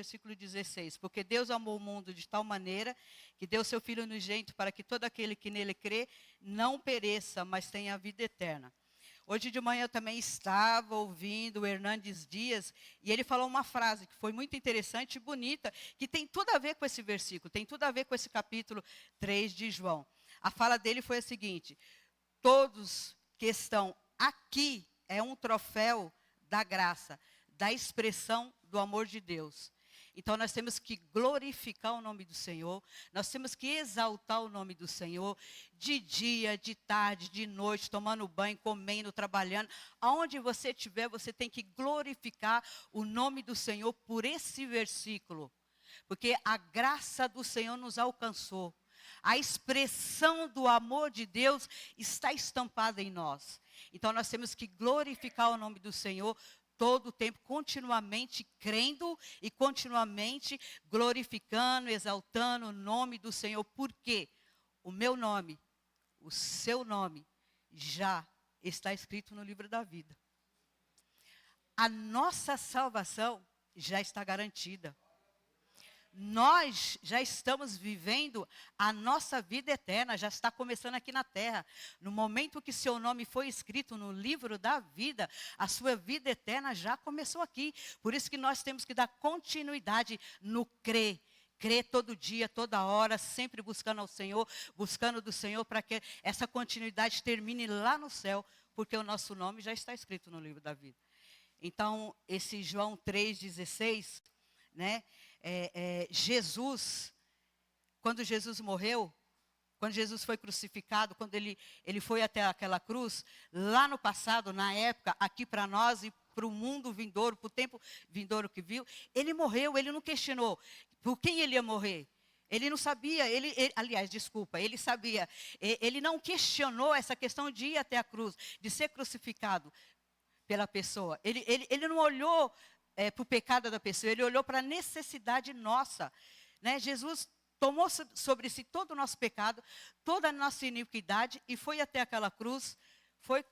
versículo 16. Porque Deus amou o mundo de tal maneira que deu seu Filho unigênito para que todo aquele que nele crê não pereça, mas tenha a vida eterna. Hoje de manhã eu também estava ouvindo o Hernandes Dias, e ele falou uma frase que foi muito interessante e bonita, que tem tudo a ver com esse versículo, tem tudo a ver com esse capítulo 3 de João. A fala dele foi a seguinte: todos que estão aqui é um troféu da graça, da expressão do amor de Deus. Então nós temos que glorificar o nome do Senhor, nós temos que exaltar o nome do Senhor, de dia, de tarde, de noite, tomando banho, comendo, trabalhando. Aonde você estiver, você tem que glorificar o nome do Senhor por esse versículo. Porque a graça do Senhor nos alcançou. A expressão do amor de Deus está estampada em nós. Então nós temos que glorificar o nome do Senhor todo o tempo, continuamente crendo e continuamente glorificando, exaltando o nome do Senhor. Porque o meu nome, o seu nome, já está escrito no livro da vida. A nossa salvação já está garantida. Nós já estamos vivendo a nossa vida eterna, já está começando aqui na terra. No momento que seu nome foi escrito no livro da vida, a sua vida eterna já começou aqui. Por isso que nós temos que dar continuidade no crer. Crer todo dia, toda hora, sempre buscando ao Senhor, buscando do Senhor para que essa continuidade termine lá no céu, porque o nosso nome já está escrito no livro da vida. Então, esse João 3,16, né? Jesus, quando Jesus morreu, quando Jesus foi crucificado, quando ele foi até aquela cruz, lá no passado, na época, aqui para nós e para o mundo vindouro, para o tempo vindouro que viu, ele morreu, ele não questionou por quem ele ia morrer. Ele não sabia, ele sabia, ele não questionou essa questão de ir até a cruz, de ser crucificado pela pessoa. Ele não olhou para o pecado da pessoa, ele olhou para a necessidade nossa. Né? Jesus tomou sobre si todo o nosso pecado, toda a nossa iniquidade e foi até aquela cruz, foi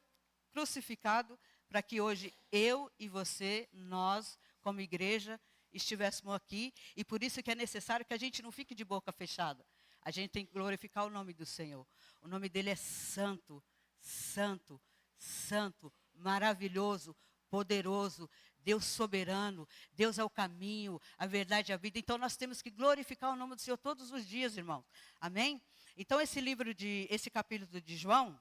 crucificado para que hoje eu e você, nós, como igreja, estivéssemos aqui. E por isso que é necessário que a gente não fique de boca fechada. A gente tem que glorificar o nome do Senhor. O nome dele é santo, santo, santo, maravilhoso, poderoso, Deus soberano, Deus é o caminho, a verdade e a vida. Então nós temos que glorificar o nome do Senhor todos os dias, irmãos. Amém? Então esse capítulo de João,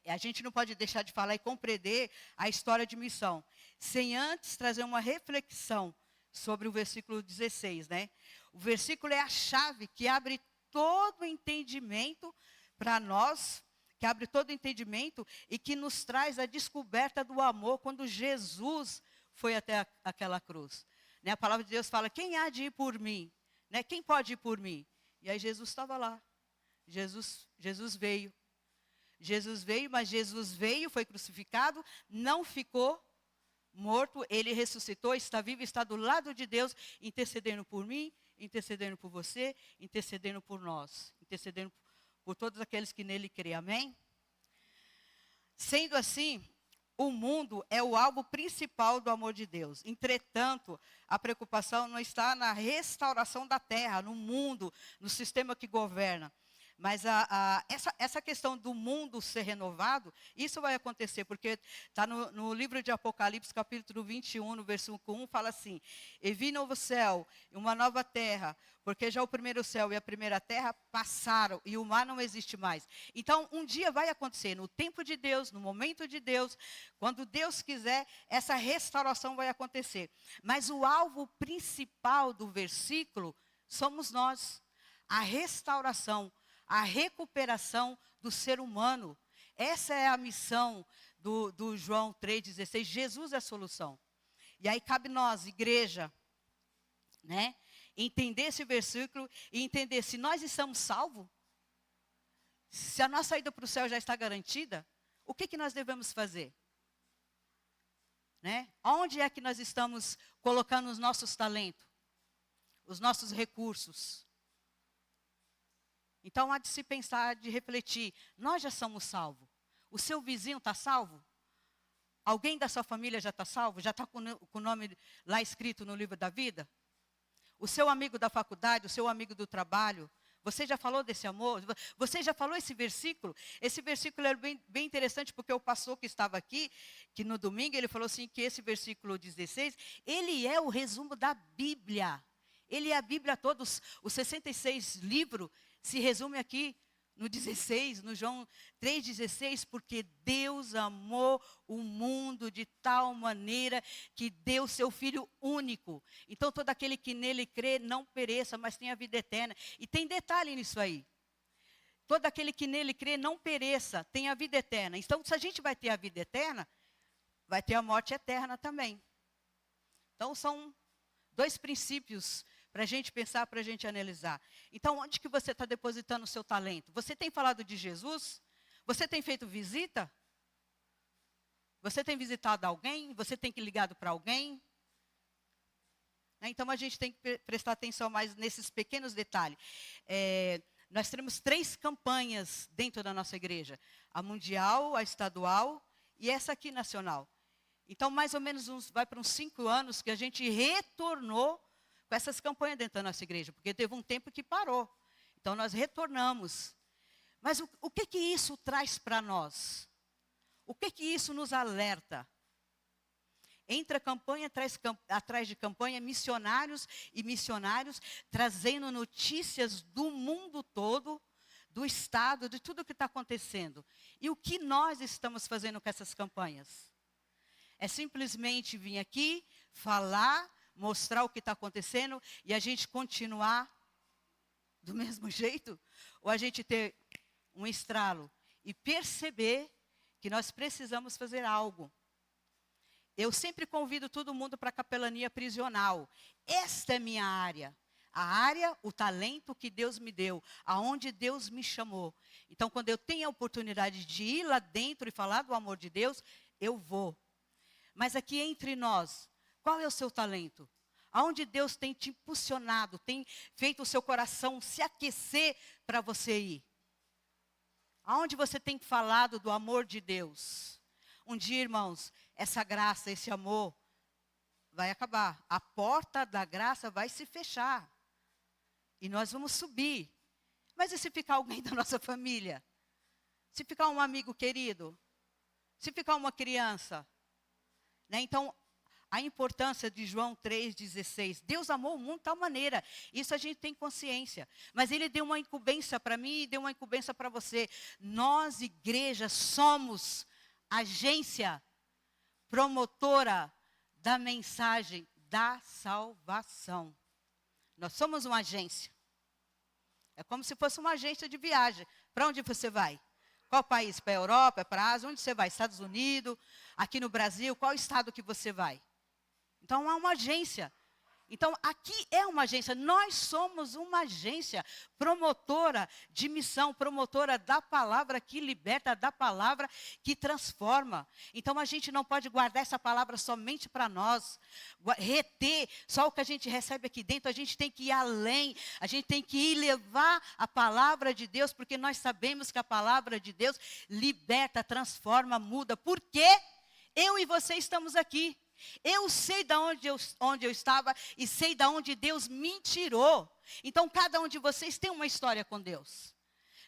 a gente não pode deixar de falar e compreender a história de missão, sem antes trazer uma reflexão sobre o versículo 16, né? O versículo é a chave que abre todo o entendimento para nós, que abre todo o entendimento e que nos traz a descoberta do amor quando Jesus foi até aquela cruz. Né? A palavra de Deus fala, quem há de ir por mim? Né? Quem pode ir por mim? E aí Jesus estava lá. Jesus veio. Jesus veio, mas Jesus veio, foi crucificado, não ficou morto, ele ressuscitou, está vivo, está do lado de Deus, intercedendo por mim, intercedendo por você, intercedendo por nós, intercedendo por todos aqueles que nele creem, amém? Sendo assim, o mundo é o alvo principal do amor de Deus. Entretanto, a preocupação não está na restauração da terra, no mundo, no sistema que governa. Mas essa questão do mundo ser renovado, isso vai acontecer, porque está no livro de Apocalipse, capítulo 21, no versículo 1, fala assim, e vi novo céu e uma nova terra, porque já o primeiro céu e a primeira terra passaram, e o mar não existe mais. Então, um dia vai acontecer, no tempo de Deus, no momento de Deus, quando Deus quiser, essa restauração vai acontecer. Mas o alvo principal do versículo somos nós, a restauração, a recuperação do ser humano. Essa é a missão do João 3,16. Jesus é a solução. E aí cabe nós, igreja, né, entender esse versículo e entender se nós estamos salvos, se a nossa ida para o céu já está garantida, o que nós devemos fazer? Né? Onde é que nós estamos colocando os nossos talentos, os nossos recursos? Então, há de se pensar, de refletir, nós já somos salvos. O seu vizinho está salvo? Alguém da sua família já está salvo? Já está com o nome lá escrito no livro da vida? O seu amigo da faculdade, o seu amigo do trabalho, você já falou desse amor? Você já falou esse versículo? Esse versículo é bem interessante, porque o pastor que estava aqui, que no domingo, ele falou assim, que esse versículo 16, ele é o resumo da Bíblia. Ele é a Bíblia toda, os 66 livros se resume aqui no 16, no João 3,16, porque Deus amou o mundo de tal maneira que deu seu Filho único. Então, todo aquele que nele crê não pereça, mas tenha vida eterna. E tem detalhe nisso aí. Todo aquele que nele crê não pereça, tenha vida eterna. Então, se a gente vai ter a vida eterna, vai ter a morte eterna também. Então, são dois princípios para a gente pensar, para a gente analisar. Então, onde que você está depositando o seu talento? Você tem falado de Jesus? Você tem feito visita? Você tem visitado alguém? Você tem ligado para alguém? Então, a gente tem que prestar atenção mais nesses pequenos detalhes. Nós temos 3 campanhas dentro da nossa igreja. A mundial, a estadual e essa aqui nacional. Então, mais ou menos, vai para uns 5 anos que a gente retornou com essas campanhas dentro da nossa igreja, porque teve um tempo que parou. Então, nós retornamos. Mas o que isso traz para nós? O que isso nos alerta? Entra campanha atrás de campanha, missionários e missionários, trazendo notícias do mundo todo, do estado, de tudo o que está acontecendo. E o que nós estamos fazendo com essas campanhas? É simplesmente vir aqui, falar, mostrar o que está acontecendo e a gente continuar do mesmo jeito? Ou a gente ter um estralo e perceber que nós precisamos fazer algo? Eu sempre convido todo mundo para a capelania prisional. Esta é minha área. A área, o talento que Deus me deu, aonde Deus me chamou. Então, quando eu tenho a oportunidade de ir lá dentro e falar do amor de Deus, eu vou. Mas aqui entre nós, qual é o seu talento? Aonde Deus tem te impulsionado, tem feito o seu coração se aquecer para você ir? Aonde você tem falado do amor de Deus? Um dia, irmãos, essa graça, esse amor vai acabar. A porta da graça vai se fechar. E nós vamos subir. Mas e se ficar alguém da nossa família? Se ficar um amigo querido? Se ficar uma criança? Então, a importância de João 3,16. Deus amou o mundo de tal maneira. Isso a gente tem consciência. Mas Ele deu uma incumbência para mim e deu uma incumbência para você. Nós, igreja, somos agência promotora da mensagem da salvação. Nós somos uma agência. É como se fosse uma agência de viagem. Para onde você vai? Qual país? Para a Europa, para a Ásia? Onde você vai? Estados Unidos? Aqui no Brasil? Qual estado que você vai? Então, é uma agência. Então, aqui é uma agência. Nós somos uma agência promotora de missão, promotora da palavra que liberta, da palavra que transforma. Então, a gente não pode guardar essa palavra somente para nós, reter só o que a gente recebe aqui dentro. A gente tem que ir além, a gente tem que ir levar a palavra de Deus, porque nós sabemos que a palavra de Deus liberta, transforma, muda. Por quê? Eu e você estamos aqui. Eu sei de onde eu estava e sei de onde Deus me tirou. Então, cada um de vocês tem uma história com Deus.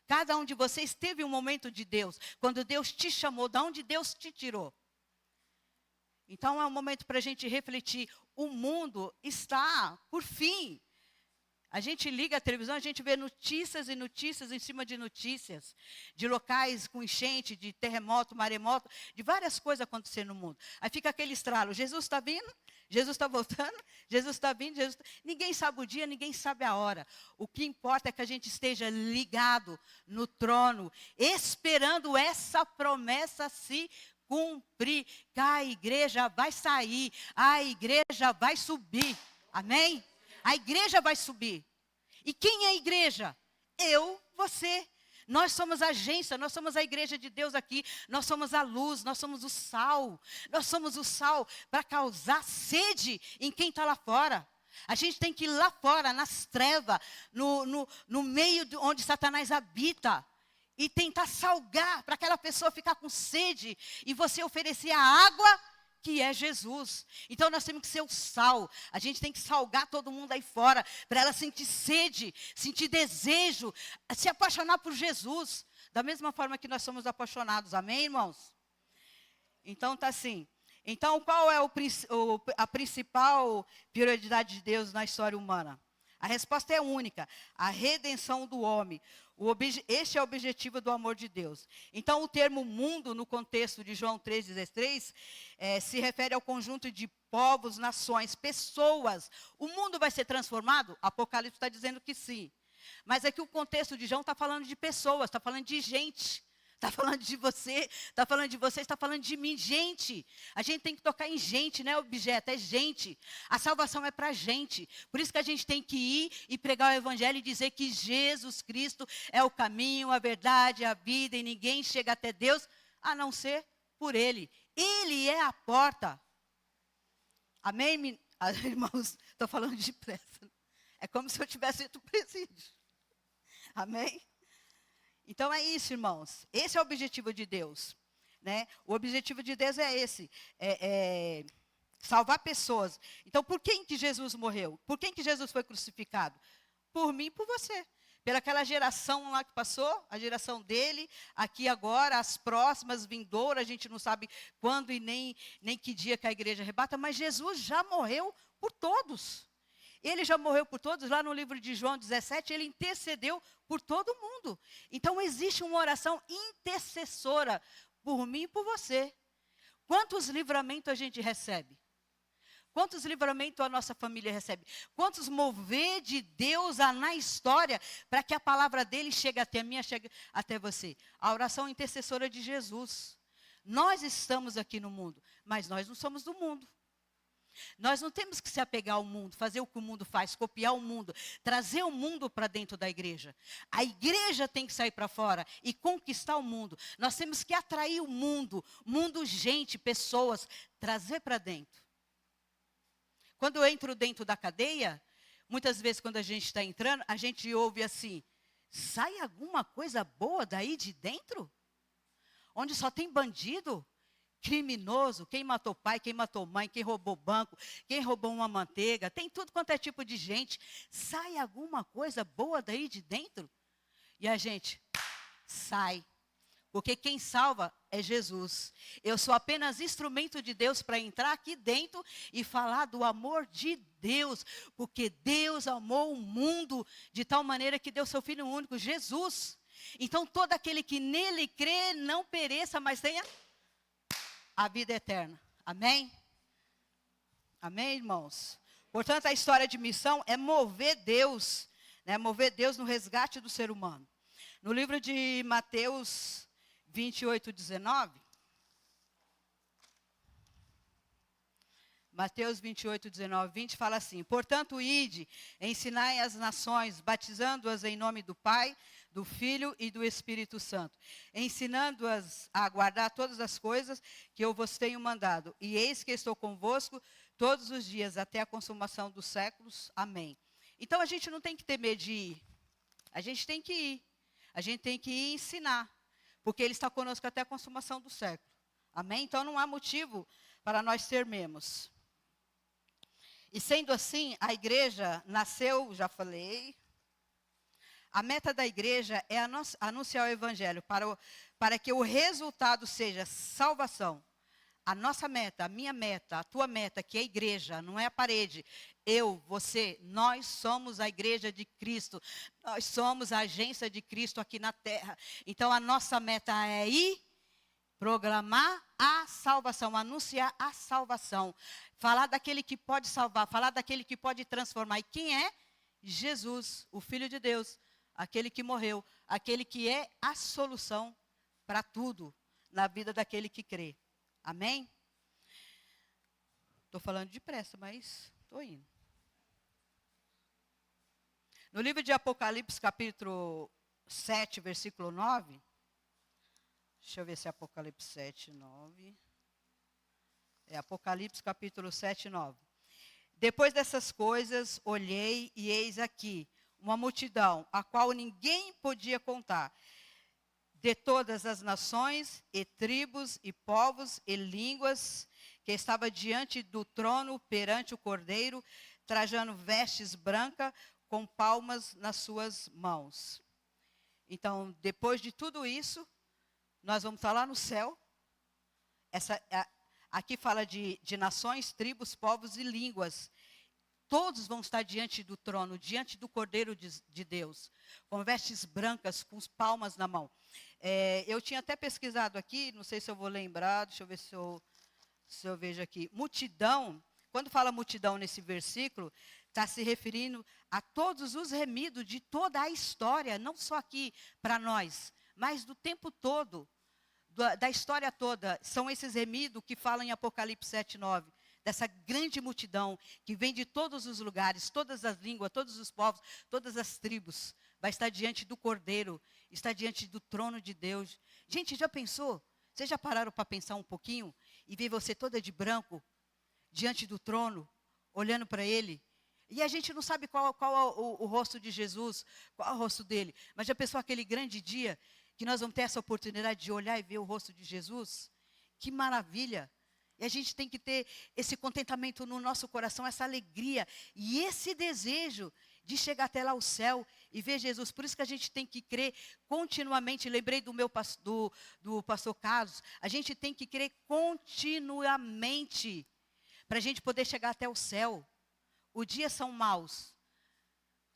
Cada um de vocês teve um momento de Deus. Quando Deus te chamou, de onde Deus te tirou. Então, é um momento para a gente refletir. O mundo está por fim. A gente liga a televisão, a gente vê notícias e notícias em cima de notícias. De locais com enchente, de terremoto, maremoto, de várias coisas acontecendo no mundo. Aí fica aquele estralo, Jesus está vindo, Jesus está voltando, Jesus está vindo, Ninguém sabe o dia, ninguém sabe a hora. O que importa é que a gente esteja ligado no trono, esperando essa promessa se cumprir. Que a igreja vai sair, a igreja vai subir. Amém? A igreja vai subir. E quem é a igreja? Eu, você. Nós somos a agência, nós somos a igreja de Deus aqui. Nós somos a luz, nós somos o sal. Nós somos o sal para causar sede em quem está lá fora. A gente tem que ir lá fora, nas trevas, no meio de onde Satanás habita. e tentar salgar para aquela pessoa ficar com sede e você oferecer a água que é Jesus. Então nós temos que ser o sal. A gente tem que salgar todo mundo aí fora para ela sentir sede, sentir desejo, se apaixonar por Jesus, da mesma forma que nós somos apaixonados. Amém, irmãos? Então tá assim. Então qual é a principal prioridade de Deus na história humana? A resposta é única: a redenção do homem. Este é o objetivo do amor de Deus. Então, o termo mundo, no contexto de João 3,16, se refere ao conjunto de povos, nações, pessoas. O mundo vai ser transformado? Apocalipse está dizendo que sim. Mas aqui o contexto de João está falando de pessoas, está falando de gente. Está falando de você, está falando de você, está falando de mim, gente. A gente tem que tocar em gente, não é objeto, é gente. A salvação é para gente. Por isso que a gente tem que ir e pregar o evangelho e dizer que Jesus Cristo é o caminho, a verdade, a vida, e ninguém chega até Deus a não ser por Ele. Ele é a porta. Amém, irmãos? Estou falando depressa. É como se eu tivesse ido para o presídio. Amém? Então é isso, irmãos. Esse é o objetivo de Deus, né? O objetivo de Deus é esse, salvar pessoas. Então, por quem que Jesus morreu? Por quem que Jesus foi crucificado? Por mim e por você. Pelaquela geração lá que passou, a geração dele, aqui agora, as próximas, vindouras, a gente não sabe quando e nem que dia que a igreja arrebata, mas Jesus já morreu por todos. Ele já morreu por todos, lá no livro de João 17, ele intercedeu por todo mundo. Então existe uma oração intercessora por mim e por você. Quantos livramentos a gente recebe? Quantos livramentos a nossa família recebe? Quantos mover de Deus há na história para que a palavra dele chegue até mim, chegue até você? A oração intercessora de Jesus. Nós estamos aqui no mundo, mas nós não somos do mundo. Nós não temos que se apegar ao mundo, fazer o que o mundo faz, copiar o mundo, trazer o mundo para dentro da igreja. A igreja tem que sair para fora e conquistar o mundo. Nós temos que atrair o mundo, gente, pessoas, trazer para dentro. Quando eu entro dentro da cadeia, muitas vezes quando a gente está entrando, a gente ouve assim: sai alguma coisa boa daí de dentro? Onde só tem bandido? Criminoso, quem matou pai, quem matou mãe, quem roubou banco, quem roubou uma manteiga, tem tudo quanto é tipo de gente. Sai alguma coisa boa daí de dentro? E a gente sai, porque quem salva é Jesus. Eu sou apenas instrumento de Deus para entrar aqui dentro e falar do amor de Deus, porque Deus amou o mundo de tal maneira que deu seu Filho único, Jesus. Então todo aquele que nele crê não pereça, mas tenha a vida eterna. Amém? Amém, irmãos? Portanto, a história de missão é mover Deus, né? Mover Deus no resgate do ser humano. No livro de Mateus 28, 19. Mateus 28, 19, 20 fala assim: portanto, ide, ensinai as nações, batizando-as em nome do Pai, do Filho e do Espírito Santo, ensinando-as a guardar todas as coisas que eu vos tenho mandado. E eis que estou convosco todos os dias, até a consumação dos séculos. Amém. Então, a gente não tem que ter medo de ir. A gente tem que ir. A gente tem que ir ensinar. Porque Ele está conosco até a consumação do século. Amém? Então, não há motivo para nós termos. E sendo assim, a igreja nasceu, já falei. A meta da igreja é anunciar o evangelho para que o resultado seja salvação. A nossa meta, a minha meta, a tua meta, que é a igreja, não é a parede. Eu, você, nós somos a igreja de Cristo. Nós somos a agência de Cristo aqui na terra. Então a nossa meta é ir proclamar a salvação, anunciar a salvação. Falar daquele que pode salvar, falar daquele que pode transformar. E quem é? Jesus, o Filho de Deus. Aquele que morreu, aquele que é a solução para tudo na vida daquele que crê. Amém? Estou falando depressa, mas estou indo. No livro de Apocalipse, capítulo 7, versículo 9. Deixa eu ver se é Apocalipse 7, 9. É Apocalipse, capítulo 7, 9. Depois dessas coisas, olhei e eis aqui uma multidão, a qual ninguém podia contar, de todas as nações, e tribos, e povos, e línguas, que estava diante do trono, perante o Cordeiro, trajando vestes brancas, com palmas nas suas mãos. Então, depois de tudo isso, nós vamos estar lá no céu. Aqui fala de nações, tribos, povos e línguas. Todos vão estar diante do trono, diante do Cordeiro de Deus, com vestes brancas, com palmas na mão. Eu tinha até pesquisado aqui, não sei se eu vou lembrar, deixa eu ver se eu vejo aqui. Multidão, quando fala multidão nesse versículo, está se referindo a todos os remidos de toda a história, não só aqui para nós, mas do tempo todo, da história toda. São esses remidos que falam em Apocalipse 7:9. Dessa grande multidão que vem de todos os lugares, todas as línguas, todos os povos, todas as tribos, vai estar diante do Cordeiro, está diante do trono de Deus. Gente, já pensou? Vocês já pararam para pensar um pouquinho e ver você toda de branco, diante do trono, olhando para Ele? E a gente não sabe qual é o rosto de Jesus, qual é o rosto dele. Mas já pensou aquele grande dia que nós vamos ter essa oportunidade de olhar e ver o rosto de Jesus? Que maravilha! E a gente tem que ter esse contentamento no nosso coração, essa alegria e esse desejo de chegar até lá ao céu e ver Jesus. Por isso que a gente tem que crer continuamente. Lembrei do pastor Carlos. A gente tem que crer continuamente para a gente poder chegar até o céu. Os dias são maus.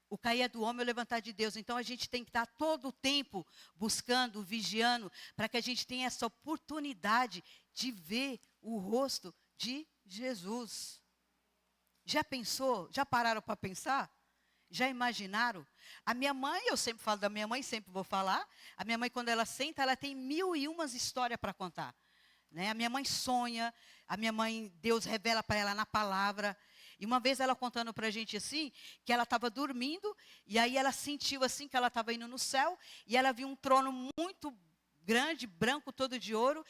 O cair é do homem, o levantar de Deus. Então a gente tem que estar todo o tempo buscando, vigiando, para que a gente tenha essa oportunidade de ver o rosto de Jesus. Já pensou? Já pararam para pensar? Já imaginaram? A minha mãe, eu sempre falo da minha mãe, sempre vou falar. A minha mãe, quando ela senta, ela tem 1001 histórias para contar. Né? A minha mãe sonha, a minha mãe, Deus revela para ela na palavra. E uma vez ela contando para a gente assim, que ela estava dormindo, e aí ela sentiu assim que ela estava indo no céu, e ela viu um trono muito grande, branco, todo de ouro,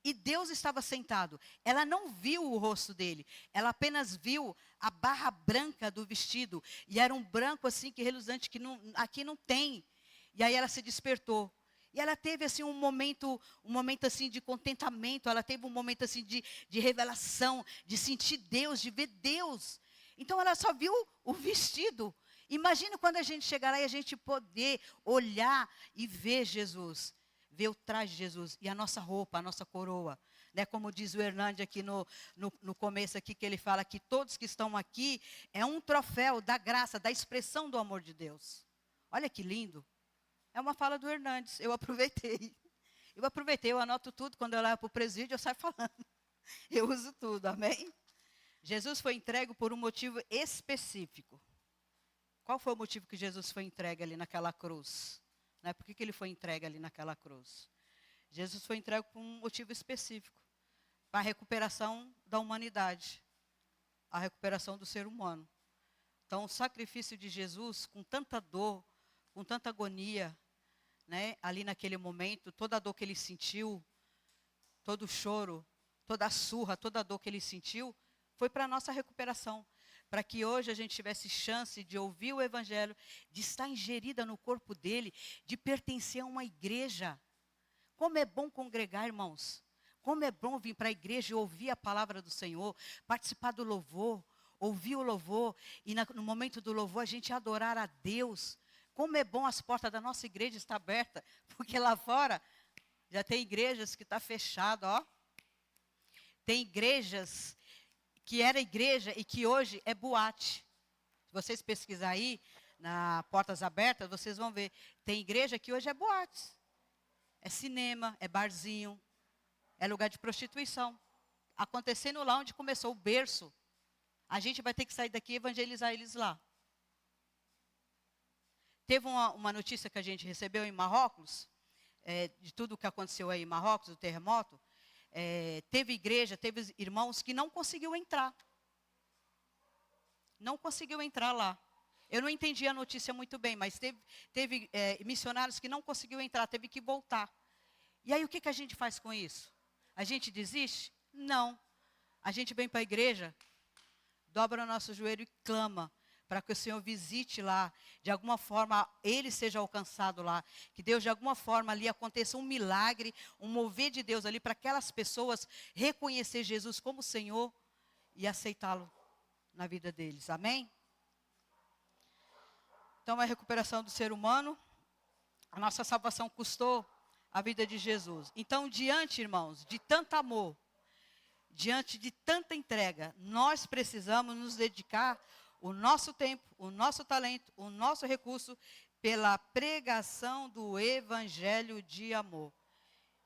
e Deus estava sentado. Ela não viu o rosto dele, ela apenas viu a barra branca do vestido, e era um branco assim, que reluzente, que aqui não tem. E aí ela se despertou. E ela teve assim um momento assim de contentamento, ela teve um momento assim de revelação, de sentir Deus, de ver Deus. Então ela só viu o vestido. Imagina quando a gente chegar lá e a gente poder olhar e ver Jesus, ver o traje de Jesus e a nossa roupa, a nossa coroa. Né? Como diz o Hernandes aqui no começo aqui, que ele fala que todos que estão aqui é um troféu da graça, da expressão do amor de Deus. Olha que lindo. É uma fala do Hernandes, eu aproveitei, eu anoto tudo, quando eu levo para o presídio, eu saio falando. Eu uso tudo, amém? Jesus foi entregue por um motivo específico. Qual foi o motivo que Jesus foi entregue ali naquela cruz? Né? Por que ele foi entregue ali naquela cruz? Jesus foi entregue por um motivo específico, para a recuperação da humanidade, a recuperação do ser humano. Então, o sacrifício de Jesus, com tanta dor, com tanta agonia, né, ali naquele momento, toda a dor que ele sentiu, todo o choro, toda a surra, toda a dor que ele sentiu, foi para a nossa recuperação. Para que hoje a gente tivesse chance de ouvir o Evangelho, de estar ingerida no corpo dele, de pertencer a uma igreja. Como é bom congregar, irmãos. Como é bom vir para a igreja e ouvir a palavra do Senhor, participar do louvor, ouvir o louvor, e no momento do louvor a gente adorar a Deus. Como é bom as portas da nossa igreja estar abertas, porque lá fora já tem igrejas que estão fechadas, ó. Tem igrejas que era igreja e que hoje é boate. Se vocês pesquisarem aí, na Portas Abertas, vocês vão ver. Tem igreja que hoje é boate. É cinema, é barzinho, é lugar de prostituição. Acontecendo lá onde começou o berço. A gente vai ter que sair daqui e evangelizar eles lá. Teve uma notícia que a gente recebeu em Marrocos, de tudo o que aconteceu aí em Marrocos, do terremoto. Teve igreja, teve irmãos que não conseguiu entrar. Não conseguiu entrar lá. Eu não entendi a notícia muito bem, mas teve missionários que não conseguiu entrar, teve que voltar. E aí o que a gente faz com isso? A gente desiste? Não. A gente vem para a igreja, dobra o nosso joelho e clama. para que o Senhor visite lá, de alguma forma ele seja alcançado lá, que Deus de alguma forma ali aconteça um milagre, um mover de Deus ali para aquelas pessoas reconhecer Jesus como Senhor e aceitá-lo na vida deles, amém? Então a recuperação do ser humano, a nossa salvação custou a vida de Jesus. Então diante, irmãos, de tanto amor, diante de tanta entrega, nós precisamos nos dedicar o nosso tempo, o nosso talento, o nosso recurso pela pregação do evangelho de amor.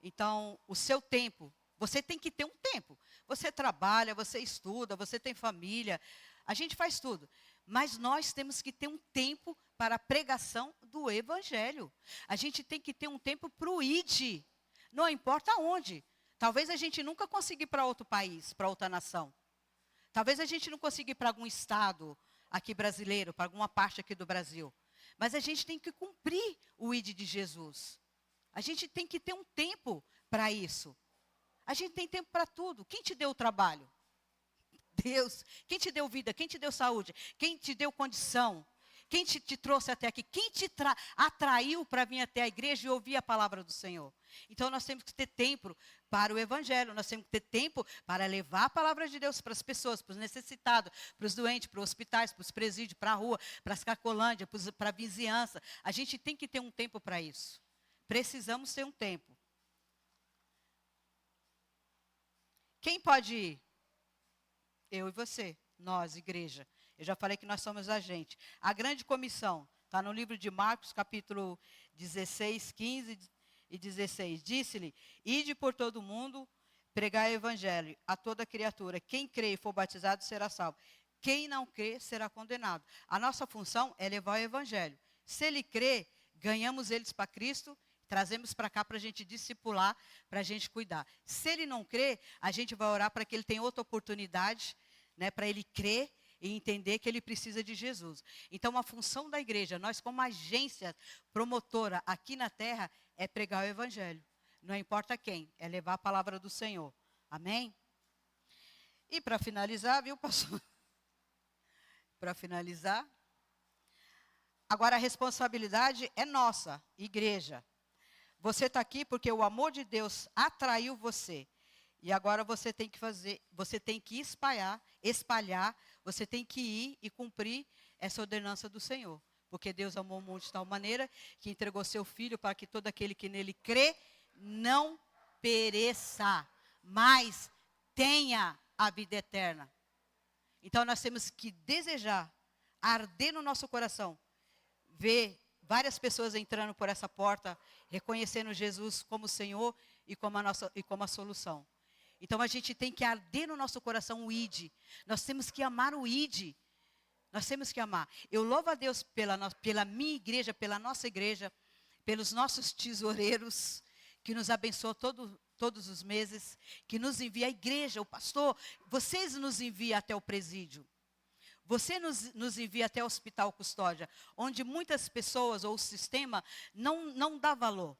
Então, o seu tempo, você tem que ter um tempo. Você trabalha, você estuda, você tem família, a gente faz tudo. Mas nós temos que ter um tempo para a pregação do evangelho. A gente tem que ter um tempo para o ID, não importa onde. Talvez a gente nunca consiga ir para outro país, para outra nação. Talvez a gente não consiga ir para algum estado aqui brasileiro, para alguma parte aqui do Brasil. Mas a gente tem que cumprir o ID de Jesus. A gente tem que ter um tempo para isso. A gente tem tempo para tudo. Quem te deu o trabalho? Deus. Quem te deu vida? Quem te deu saúde? Quem te deu condição? Quem te trouxe até aqui? Quem te atraiu para vir até a igreja e ouvir a palavra do Senhor? Então nós temos que ter tempo para o evangelho, nós temos que ter tempo para levar a palavra de Deus para as pessoas, para os necessitados, para os doentes, para os hospitais, para os presídios, para a rua, para as Cracolândia, para a vizinhança. A gente tem que ter um tempo para isso. Precisamos ter um tempo. Quem pode ir? Eu e você, nós, igreja. Eu já falei que nós somos agente. A grande comissão, está no livro de Marcos, capítulo 16, 15 e 16. Disse-lhe, ide por todo o mundo, pregai o evangelho a toda criatura. Quem crê e for batizado será salvo. Quem não crê será condenado. A nossa função é levar o evangelho. Se ele crê, ganhamos eles para Cristo, trazemos para cá para a gente discipular, para a gente cuidar. Se ele não crê, a gente vai orar para que ele tenha outra oportunidade, né, para ele crer e entender que ele precisa de Jesus. Então, a função da igreja, nós como agência promotora aqui na terra, é pregar o evangelho. Não importa quem, é levar a palavra do Senhor. Amém? E para finalizar, viu, pastor? Para finalizar, agora a responsabilidade é nossa, igreja. Você está aqui porque o amor de Deus atraiu você. E agora você tem que fazer, você tem que espalhar, você tem que ir e cumprir essa ordenança do Senhor. Porque Deus amou o mundo de tal maneira que entregou seu Filho para que todo aquele que nele crê não pereça, mas tenha a vida eterna. Então nós temos que desejar, arder no nosso coração, ver várias pessoas entrando por essa porta, reconhecendo Jesus como Senhor e como a solução. Então a gente tem que arder no nosso coração o ID. Nós temos que amar o ID. Nós temos que amar. Eu louvo a Deus pela minha igreja, pela nossa igreja, pelos nossos tesoureiros, que nos abençoam todos os meses, que nos envia a igreja, o pastor, vocês nos enviam até o presídio. Você nos envia até o hospital custódia, onde muitas pessoas ou o sistema não dá valor.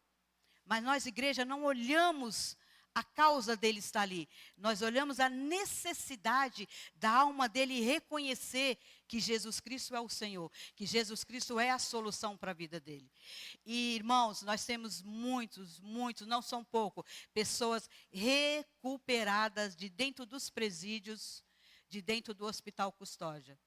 Mas nós, igreja, não olhamos a causa dele estar ali. Nós olhamos a necessidade da alma dele reconhecer que Jesus Cristo é o Senhor, que Jesus Cristo é a solução para a vida dele. E, irmãos, nós temos muitos, não são poucos, pessoas recuperadas de dentro dos presídios, de dentro do hospital custódia.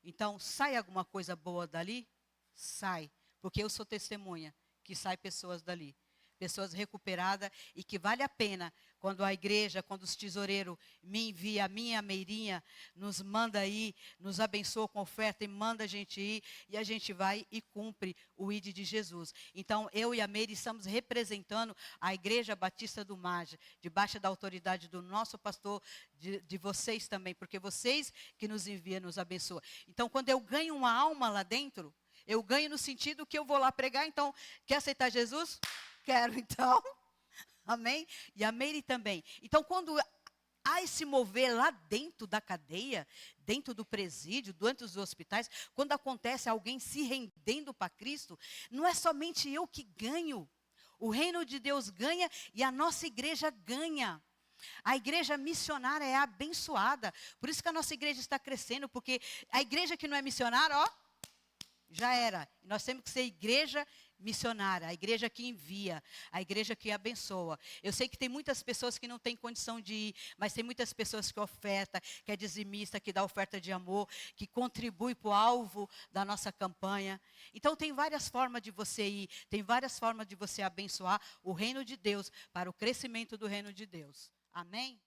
Então, sai alguma coisa boa dali? Sai, porque eu sou testemunha que sai pessoas dali. Pessoas recuperadas e que vale a pena quando a igreja, quando os tesoureiros me envia, a minha meirinha, nos manda ir, nos abençoa com oferta e manda a gente ir e a gente vai e cumpre o ID de Jesus. Então eu e a Meire estamos representando a Igreja Batista do Maja, debaixo da autoridade do nosso pastor, de vocês também, porque vocês que nos enviam, nos abençoam. Então quando eu ganho uma alma lá dentro, eu ganho no sentido que eu vou lá pregar, então quer aceitar Jesus? Quero, então. Amém? E a Meire também. Então, quando há esse mover lá dentro da cadeia, dentro do presídio, dentro dos hospitais, quando acontece alguém se rendendo para Cristo, não é somente eu que ganho. O reino de Deus ganha e a nossa igreja ganha. A igreja missionária é abençoada. Por isso que a nossa igreja está crescendo, porque a igreja que não é missionária, ó, já era. Nós temos que ser igreja missionária, a igreja que envia, a igreja que abençoa. Eu sei que tem muitas pessoas que não têm condição de ir, mas tem muitas pessoas que ofertam, que é dizimista, que dá oferta de amor, que contribui para o alvo da nossa campanha. Então tem várias formas de você ir, tem várias formas de você abençoar o reino de Deus, para o crescimento do reino de Deus. Amém?